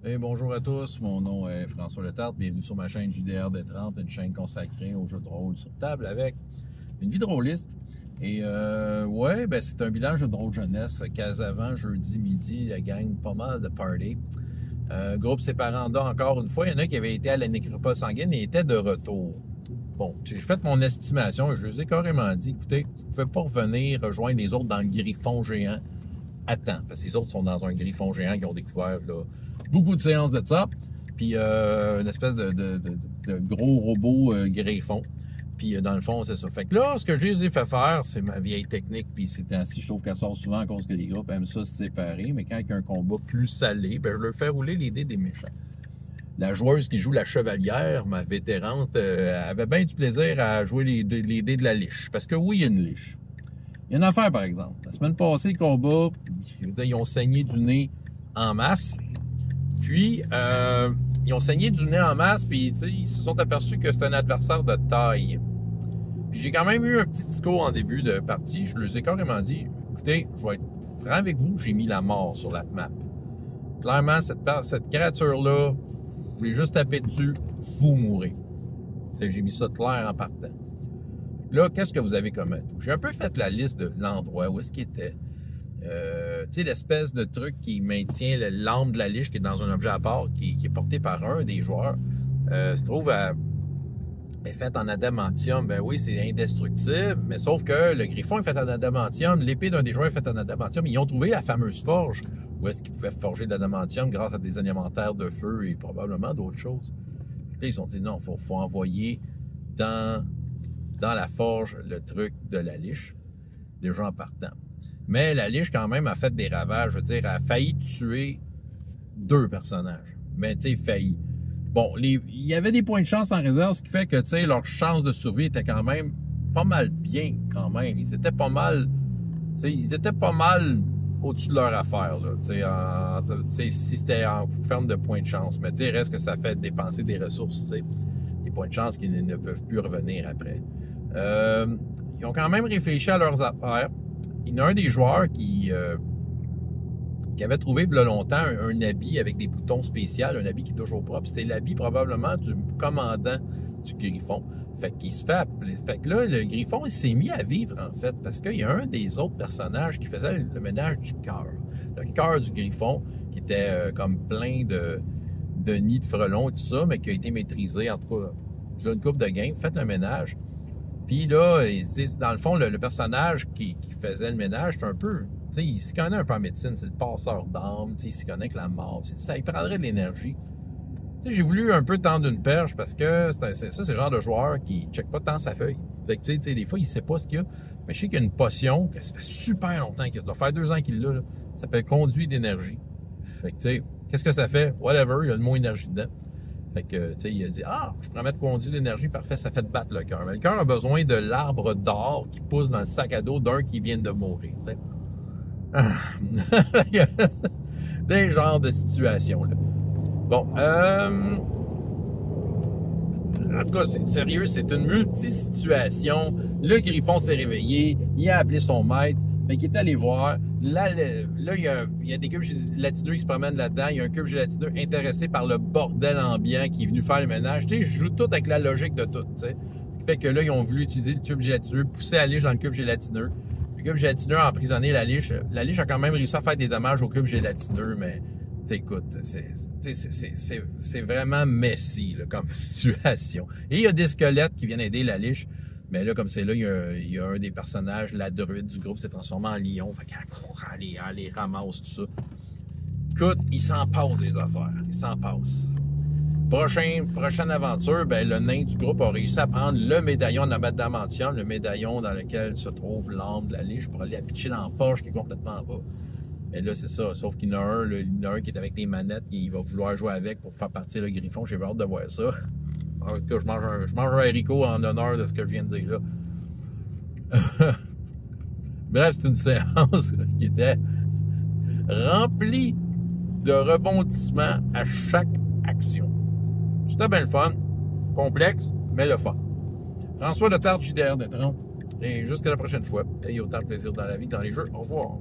Et bonjour à tous, mon nom est François Letarte, bienvenue sur ma chaîne JDR D30, une chaîne consacrée aux jeux de rôle sur table avec une vie de rôliste. Et c'est un bilan jeu de rôle jeunesse, Casavant, jeudi midi, la gang, pas mal de party. Groupe séparanda encore une fois, il y en a qui avaient été à la nécropole sanguine et étaient de retour. Bon, j'ai fait mon estimation et je les ai carrément dit, écoutez, vous ne pouvez pas revenir rejoindre les autres dans le griffon géant à temps, parce que les autres sont dans un griffon géant qui ont découvert là, beaucoup de séances de ça, puis une espèce de gros robot griffon. Puis dans le fond, c'est ça. Fait que là, ce que je les ai fait faire, c'est ma vieille technique, puis c'est ainsi, je trouve qu'elle sort souvent à cause que les groupes aiment ça se séparer, mais quand il y a un combat plus salé, ben, je leur fais rouler les dés des méchants. La joueuse qui joue la chevalière, ma vétérante, avait bien du plaisir à jouer les dés de la liche. Parce que oui, il y a une liche. Il y a une affaire, par exemple. La semaine passée, le combat, je veux dire, ils ont saigné du nez en masse. Puis, ils ont saigné du nez en masse, puis ils se sont aperçus que c'était un adversaire de taille. Puis j'ai quand même eu un petit discours en début de partie. Je leur ai carrément dit, écoutez, je vais être franc avec vous, j'ai mis la mort sur la map. Clairement, cette créature-là, vous voulez juste taper dessus, vous mourrez. J'ai mis ça clair en partant. Là, qu'est-ce que vous avez comme atout? J'ai un peu fait la liste de l'endroit où est-ce qu'il était. Tu sais, l'espèce de truc qui maintient l'âme de la liche qui est dans un objet à part, qui est porté par un des joueurs, se trouve est fait en adamantium. Ben oui, c'est indestructible, mais sauf que le griffon est fait en adamantium, l'épée d'un des joueurs est faite en adamantium. Ils ont trouvé la fameuse forge où est-ce qu'ils pouvaient forger de l'adamantium grâce à des alimentaires de feu et probablement d'autres choses. Puis là, ils se sont dit non, faut envoyer dans la forge le truc de la liche, déjà en partant. Mais la liche, quand même, a fait des ravages. Je veux dire, elle a failli tuer 2 personnages. Mais, tu sais, failli. Bon, il y avait des points de chance en réserve, ce qui fait que, tu sais, leur chance de survie était quand même pas mal bien, quand même. Ils étaient pas mal, tu sais, ils étaient pas mal au-dessus de leur affaire, là. Tu sais, si c'était en ferme de points de chance. Mais, tu sais, reste que ça fait dépenser des ressources, tu sais. Des points de chance qui ne peuvent plus revenir après. Ils ont quand même réfléchi à leurs affaires. Il y en a un des joueurs qui avait trouvé il y a longtemps un habit avec des boutons spéciaux, un habit qui est toujours propre. C'était l'habit probablement du commandant du Griffon. Fait qu'il se fait appeler. Fait que là, le Griffon, il s'est mis à vivre, en fait, parce qu'il y a un des autres personnages qui faisait le ménage du cœur. Le cœur du Griffon, qui était comme plein de nids de frelons et tout ça, mais qui a été maîtrisé, en tout cas, j'ai une coupe de game, faites le ménage. Puis là, dans le fond, le personnage qui faisait le ménage, c'est un peu, tu sais, il s'y connaît un peu en médecine, c'est le passeur d'âme, tu sais, il s'y connaît avec la mort, ça, il prendrait de l'énergie. Tu sais, j'ai voulu un peu tendre une perche parce que c'est le genre de joueur qui ne check pas tant sa feuille. Fait que, tu sais, des fois, il sait pas ce qu'il y a. Mais je sais qu'il y a une potion, que ça fait super longtemps qu'il doit faire 2 ans qu'il l'a, là. Ça s'appelle conduit d'énergie. Fait que, tu sais, qu'est-ce que ça fait? Whatever, il y a le mot énergie dedans. Fait que, tu sais, il a dit, je pourrais mettre conduit d'énergie, parfait, ça fait de battre le cœur. Mais le cœur a besoin de l'arbre d'or qui pousse dans le sac à dos d'un qui vient de mourir, tu sais. Des genres de situations, là. Bon, en tout cas, c'est sérieux, c'est une multi-situation. Le Griffon s'est réveillé, il a appelé son maître, fait qu'il est allé voir. Là, il y a des cubes gélatineux qui se promènent là-dedans. Il y a un cube gélatineux intéressé par le bordel ambiant qui est venu faire le ménage. Tu sais, je joue tout avec la logique de tout, tu sais. Ce qui fait que là, ils ont voulu utiliser le cube gélatineux, pousser la liche dans le cube gélatineux. Le cube gélatineux a emprisonné la liche. La liche a quand même réussi à faire des dommages au cube gélatineux, mais... Écoute, c'est vraiment messy là, comme situation. Et il y a des squelettes qui viennent aider la liche. Mais là, comme c'est là, il y a un des personnages, la druide du groupe, s'est transformé en lion. Fait qu'elle les ramasse, tout ça. Écoute, il s'en passe des affaires. Il s'en passe. Prochaine aventure, ben, le nain du groupe a réussi à prendre le médaillon en adamantium, le médaillon dans lequel se trouve l'âme de la liche pour aller la pitcher dans la poche qui est complètement en bas. Et là, c'est ça. Sauf qu'il y en a un qui est avec les manettes, il va vouloir jouer avec pour faire partir le Griffon. J'ai hâte de voir ça. En tout cas, je mange un haricot en honneur de ce que je viens de dire là. Bref, c'est une séance qui était remplie de rebondissements à chaque action. C'était bien le fun. Complexe, mais le fun. François Letarte, JDR D30. Et jusqu'à la prochaine fois. Ayez autant de plaisir dans la vie que dans les jeux. Au revoir.